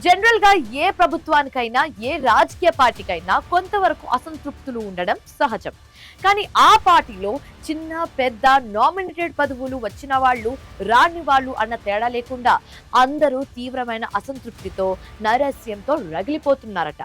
General గా ఏ ప్రభుత్వానికైనా ఏ రాజకీయ పార్టీకైనా కొంతవరకు అసంతృప్తులు ఉండడం సహజం. కానీ ఆ పార్టీలో చిన్న పెద్ద నామినేటెడ్ పదవులు వచ్చిన వాళ్ళు రాని వాళ్ళు అన్న తేడా లేకుండా అందరూ తీవ్రమైన అసంతృప్తితో నైరాస్యంతో రగిలిపోతున్నారట.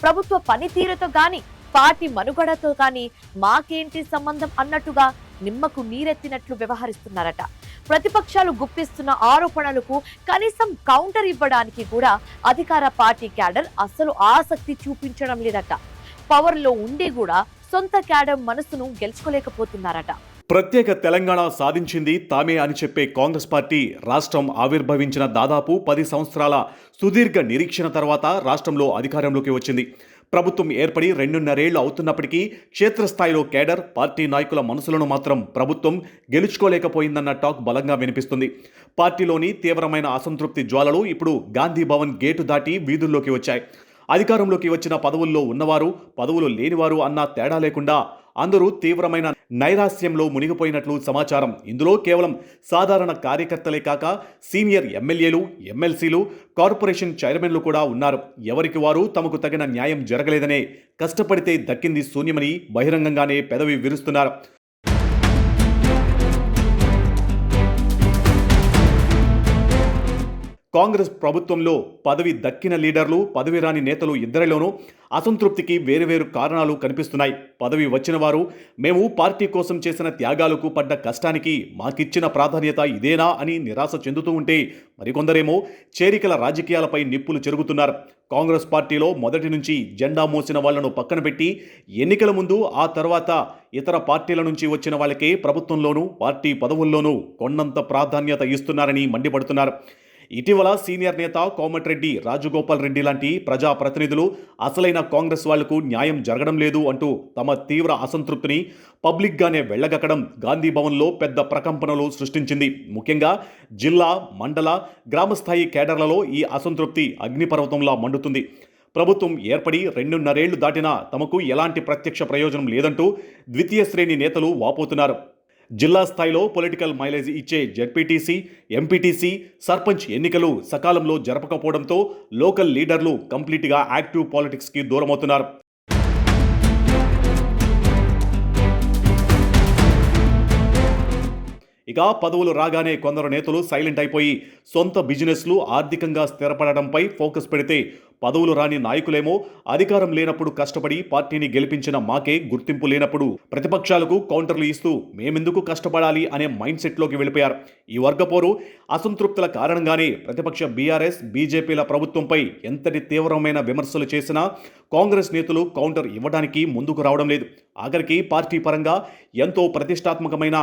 ప్రభుత్వ పనితీరుతో గాని పార్టీ మనుగడతో కానీ మాకేంటి సంబంధం అన్నట్టుగా నిమ్మకు నీరెత్తినట్లు వ్యవహరిస్తున్నారట. ప్రతిపక్షాలు గుప్పిస్తున్న ఆరోపణలకు కనీసం కౌంటర్ ఇవ్వడానికి కూడా అధికార పార్టీ క్యాడర్ అసలు ఆసక్తి చూపించడం లేదట. పవర్ లో ఉండి కూడా సొంత క్యాడర్ మనసును గెలుచుకోలేకపోతున్నారట. ప్రత్యేక తెలంగాణ సాధించింది తామే అని చెప్పే కాంగ్రెస్ పార్టీ రాష్ట్రం ఆవిర్భవించిన దాదాపు 10 సంవత్సరాల సుదీర్ఘ నిరీక్షణ తర్వాత రాష్ట్రంలో అధికారంలోకి వచ్చింది. ప్రభుత్వం ఏర్పడి 2.5 ఏళ్లు అవుతున్నప్పటికీ క్షేత్రస్థాయిలో కేడర్ పార్టీ నాయకుల మనసులను మాత్రం ప్రభుత్వం గెలుచుకోలేకపోయిందన్న టాక్ బలంగా వినిపిస్తుంది. పార్టీలోని తీవ్రమైన అసంతృప్తి జ్వాలలు ఇప్పుడు గాంధీ భవన్ గేటు దాటి వీధుల్లోకి వచ్చాయి. అధికారంలోకి వచ్చిన పదవుల్లో ఉన్నవారు పదవులు లేనివారు అన్న తేడా లేకుండా అందరూ తీవ్రమైన నైరాస్యంలో మునిగిపోయినట్లు సమాచారం. ఇందులో కేవలం సాధారణ కార్యకర్తలే కాక సీనియర్ ఎమ్మెల్యేలు, ఎమ్మెల్సీలు, కార్పొరేషన్ చైర్మన్లు కూడా ఉన్నారు. ఎవరికి వారు తమకు తగిన న్యాయం జరగలేదనే కష్టపడితే దక్కింది శూన్యమని బహిరంగంగానే పెదవి విరుస్తున్నారు. కాంగ్రెస్ ప్రభుత్వంలో పదవి దక్కిన లీడర్లు, పదవి రాని నేతలు ఇద్దరిలోనూ అసంతృప్తికి వేరువేరు కారణాలు కనిపిస్తున్నాయి. పదవి వచ్చిన వారు మేము పార్టీ కోసం చేసిన త్యాగాలకు పడ్డ కష్టానికి మాకిచ్చిన ప్రాధాన్యత ఇదేనా అని నిరాశ చెందుతూ ఉంటే, మరికొందరేమో చేరికల రాజకీయాలపై నిప్పులు చెరుగుతున్నారు. కాంగ్రెస్ పార్టీలో మొదటి నుంచి జెండా మోసిన వాళ్లను పక్కన పెట్టి ఎన్నికల ముందు ఆ తర్వాత ఇతర పార్టీల నుంచి వచ్చిన వాళ్ళకే ప్రభుత్వంలోనూ పార్టీ పదవుల్లోనూ కొండంత ప్రాధాన్యత ఇస్తున్నారని మండిపడుతున్నారు. ఇటీవల సీనియర్ నేత కోమటిరెడ్డి రాజగోపాల్ రెడ్డి లాంటి ప్రజాప్రతినిధులు అసలైన కాంగ్రెస్ వాళ్లకు న్యాయం జరగడం లేదు అంటూ తమ తీవ్ర అసంతృప్తిని పబ్లిక్గానే వెళ్లగక్కడం గాంధీ భవన్లో పెద్ద ప్రకంపనలు సృష్టించింది. ముఖ్యంగా జిల్లా, మండల, గ్రామస్థాయి కేడర్లలో ఈ అసంతృప్తి అగ్నిపర్వతంలా మండుతుంది. ప్రభుత్వం ఏర్పడి 2.5 ఏళ్లు దాటినా తమకు ఎలాంటి ప్రత్యక్ష ప్రయోజనం లేదంటూ ద్వితీయ శ్రేణి నేతలు వాపోతున్నారు. జిల్లా స్థాయిలో పొలిటికల్ మైలేజ్ ఇచ్చే జెడ్పీటీసీ, ఎంపీటీసీ, సర్పంచ్ ఎన్నికలు సకాలంలో జరపకపోవడంతో లోకల్ లీడర్లు కంప్లీట్గా యాక్టివ్ పాలిటిక్స్కి దూరమవుతున్నారు. ఇక పదవులు రాగానే కొందరు నేతలు సైలెంట్ అయిపోయి సొంత బిజినెస్లు ఆర్థికంగా స్థిరపడడంపై ఫోకస్ పెడితే, పదవులు రాని నాయకులేమో అధికారం లేనప్పుడు కష్టపడి పార్టీని గెలిపించిన మాకే గుర్తింపు లేనప్పుడు ప్రతిపక్షాలకు కౌంటర్లు ఇస్తూ మేమెందుకు కష్టపడాలి అనే మైండ్ సెట్లోకి వెళ్ళిపోయారు. ఈ వర్గపోరు అసంతృప్తుల కారణంగానే ప్రతిపక్ష బీఆర్ఎస్, బీజేపీల ప్రభుత్వంపై ఎంతటి తీవ్రమైన విమర్శలు చేసినా కాంగ్రెస్ నేతలు కౌంటర్ ఇవ్వడానికి ముందుకు రావడం లేదు. ఆఖరికి పార్టీ పరంగా ఎంతో ప్రతిష్టాత్మకమైన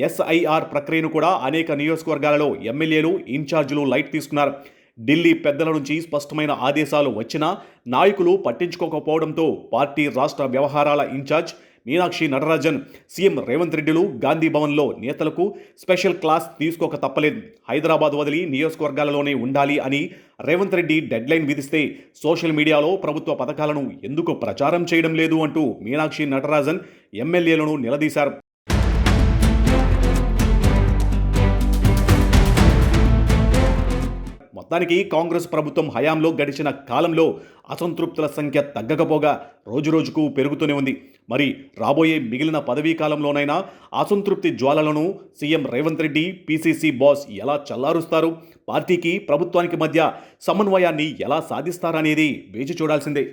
ఎస్ఐఆర్ ప్రక్రియను కూడా అనేక నియోజకవర్గాలలో ఎమ్మెల్యేలు, ఇన్ఛార్జీలు లైట్ తీసుకున్నారు. ఢిల్లీ పెద్దల నుంచి స్పష్టమైన ఆదేశాలు వచ్చినా నాయకులు పట్టించుకోకపోవడంతో పార్టీ రాష్ట్ర వ్యవహారాల ఇన్ఛార్జ్ మీనాక్షి నటరాజన్, సీఎం రేవంత్ రెడ్డిలు గాంధీ భవన్లో నేతలకు స్పెషల్ క్లాస్ తీసుకోక తప్పలేదు. హైదరాబాద్ వదిలి నియోజకవర్గాలలోనే ఉండాలి అని రేవంత్ రెడ్డి డెడ్లైన్ విధిస్తే సోషల్ మీడియాలో ప్రభుత్వ పథకాలను ఎందుకు ప్రచారం చేయడం లేదు అంటూ మీనాక్షి నటరాజన్ ఎమ్మెల్యేలను నిలదీశారు. మొత్తానికి కాంగ్రెస్ ప్రభుత్వం హయాంలో గడిచిన కాలంలో అసంతృప్తుల సంఖ్య తగ్గకపోగా రోజురోజుకు పెరుగుతూనే ఉంది. మరి రాబోయే మిగిలిన పదవీ కాలంలోనైనా అసంతృప్తి జ్వాలలను CM Revanth Reddy, PCC boss ఎలా చల్లారుస్తారు, పార్టీకి ప్రభుత్వానికి మధ్య సమన్వయాన్ని ఎలా సాధిస్తారనేది వేచి చూడాల్సిందే.